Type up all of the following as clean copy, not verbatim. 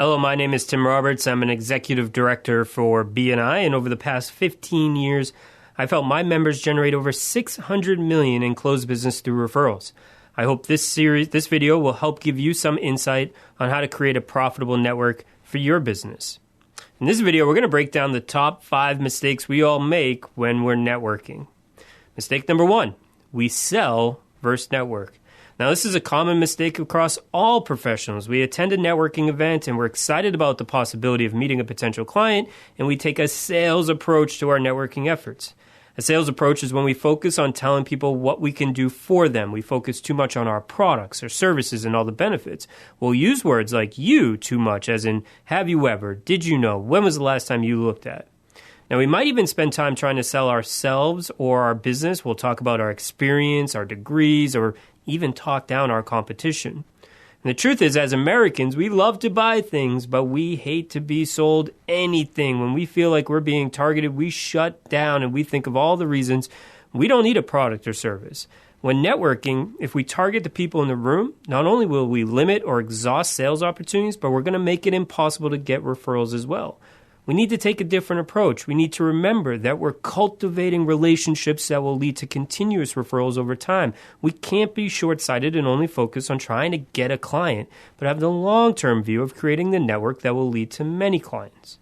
Hello, my name is Tim Roberts. I'm an executive director for BNI, and over the past 15 years, I've helped my members generate over $600 million in closed business through referrals. I hope this video will help give you some insight on how to create a profitable network for your business. In this video, we're going to break down the top 5 mistakes we all make when we're networking. Mistake number 1, we sell versus network. Now, this is a common mistake across all professionals. We attend a networking event and we're excited about the possibility of meeting a potential client, and we take a sales approach to our networking efforts. A sales approach is when we focus on telling people what we can do for them. We focus too much on our products or services and all the benefits. We'll use words like you too much, as in, have you ever, did you know, when was the last time you looked at? Now, we might even spend time trying to sell ourselves or our business. We'll talk about our experience, our degrees, or even talk down our competition. And the truth is, as Americans, we love to buy things, but we hate to be sold anything. When we feel like we're being targeted, we shut down and we think of all the reasons we don't need a product or service. When networking, if we target the people in the room, not only will we limit or exhaust sales opportunities, but we're going to make it impossible to get referrals as well. We need to take a different approach. We need to remember that we're cultivating relationships that will lead to continuous referrals over time. We can't be short-sighted and only focus on trying to get a client, but have the long-term view of creating the network that will lead to many clients.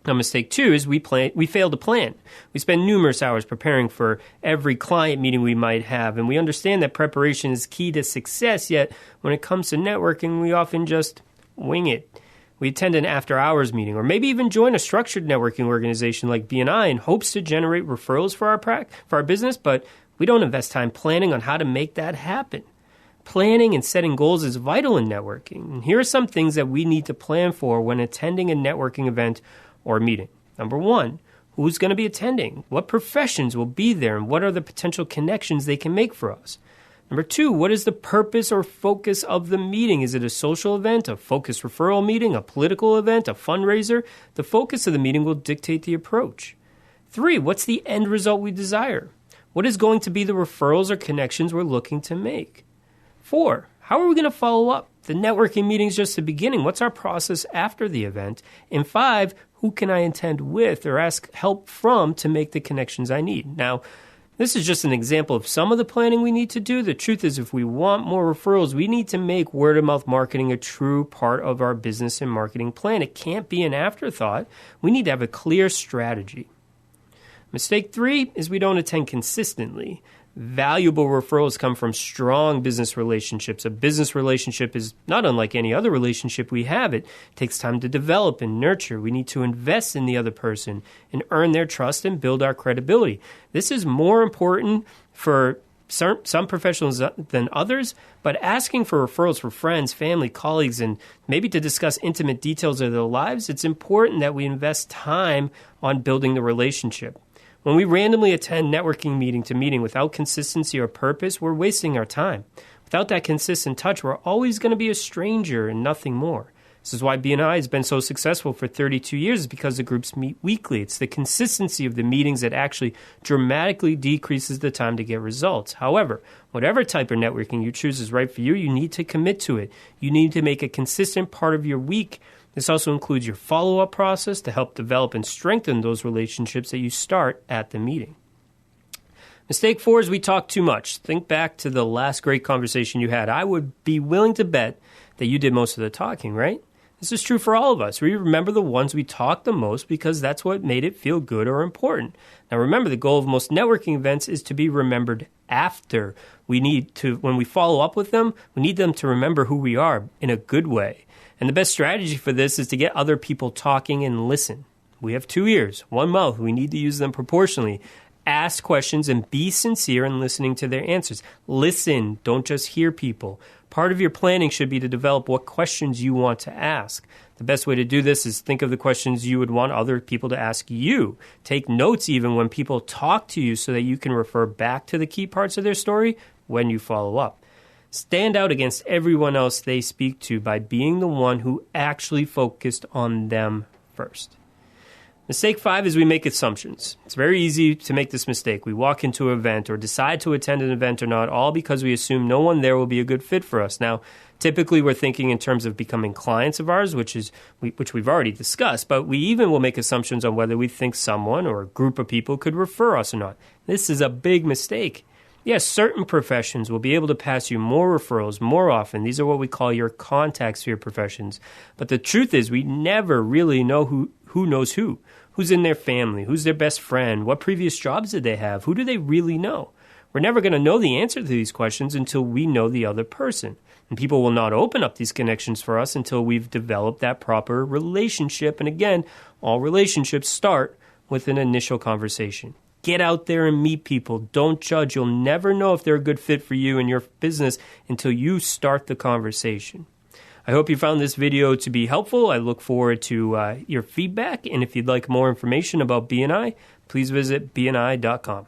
Now, mistake 2 is we fail to plan. We spend numerous hours preparing for every client meeting we might have, and we understand that preparation is key to success, yet when it comes to networking, we often just wing it. We attend an after-hours meeting or maybe even join a structured networking organization like BNI in hopes to generate referrals for our business, but we don't invest time planning on how to make that happen. Planning and setting goals is vital in networking. And here are some things that we need to plan for when attending a networking event or meeting. Number 1, who's going to be attending? What professions will be there, and what are the potential connections they can make for us? Number 2, what is the purpose or focus of the meeting? Is it a social event, a focused referral meeting, a political event, a fundraiser? The focus of the meeting will dictate the approach. 3, what's the end result we desire? What is going to be the referrals or connections we're looking to make? 4, how are we going to follow up? The networking meeting is just the beginning. What's our process after the event? And 5, who can I attend with or ask help from to make the connections I need? Now, this is just an example of some of the planning we need to do. The truth is, if we want more referrals, we need to make word-of-mouth marketing a true part of our business and marketing plan. It can't be an afterthought. We need to have a clear strategy. Mistake 3 is we don't attend consistently. Valuable referrals come from strong business relationships. A business relationship is not unlike any other relationship we have. It takes time to develop and nurture. We need to invest in the other person and earn their trust and build our credibility. This is more important for some professionals than others, but asking for referrals for friends, family, colleagues, and maybe to discuss intimate details of their lives, it's important that we invest time on building the relationship. When we randomly attend networking meeting to meeting without consistency or purpose, we're wasting our time. Without that consistent touch, we're always going to be a stranger and nothing more. This is why BNI has been so successful for 32 years, because the groups meet weekly. It's the consistency of the meetings that actually dramatically decreases the time to get results. However, whatever type of networking you choose is right for you, you need to commit to it. You need to make a consistent part of your week. This also includes your follow-up process to help develop and strengthen those relationships that you start at the meeting. Mistake 4 is we talk too much. Think back to the last great conversation you had. I would be willing to bet that you did most of the talking, right? This is true for all of us. We remember the ones we talked the most because that's what made it feel good or important. Now remember, the goal of most networking events is to be remembered after. When we follow up with them, we need them to remember who we are in a good way. And the best strategy for this is to get other people talking and listen. We have 2 ears, 1 mouth. We need to use them proportionally. Ask questions and be sincere in listening to their answers. Listen, don't just hear people. Part of your planning should be to develop what questions you want to ask. The best way to do this is think of the questions you would want other people to ask you. Take notes even when people talk to you so that you can refer back to the key parts of their story when you follow up. Stand out against everyone else they speak to by being the one who actually focused on them first. Mistake 5 is we make assumptions. It's very easy to make this mistake. We walk into an event or decide to attend an event or not, all because we assume no one there will be a good fit for us. Now, typically we're thinking in terms of becoming clients of ours, which we've already discussed, but we even will make assumptions on whether we think someone or a group of people could refer us or not. This is a big mistake. Yes, certain professions will be able to pass you more referrals more often. These are what we call your contact sphere professions. But the truth is we never really know who knows who. Who's in their family? Who's their best friend? What previous jobs did they have? Who do they really know? We're never going to know the answer to these questions until we know the other person. And people will not open up these connections for us until we've developed that proper relationship. And again, all relationships start with an initial conversation. Get out there and meet people. Don't judge. You'll never know if they're a good fit for you and your business until you start the conversation. I hope you found this video to be helpful. I look forward to your feedback. And if you'd like more information about BNI, please visit bni.com.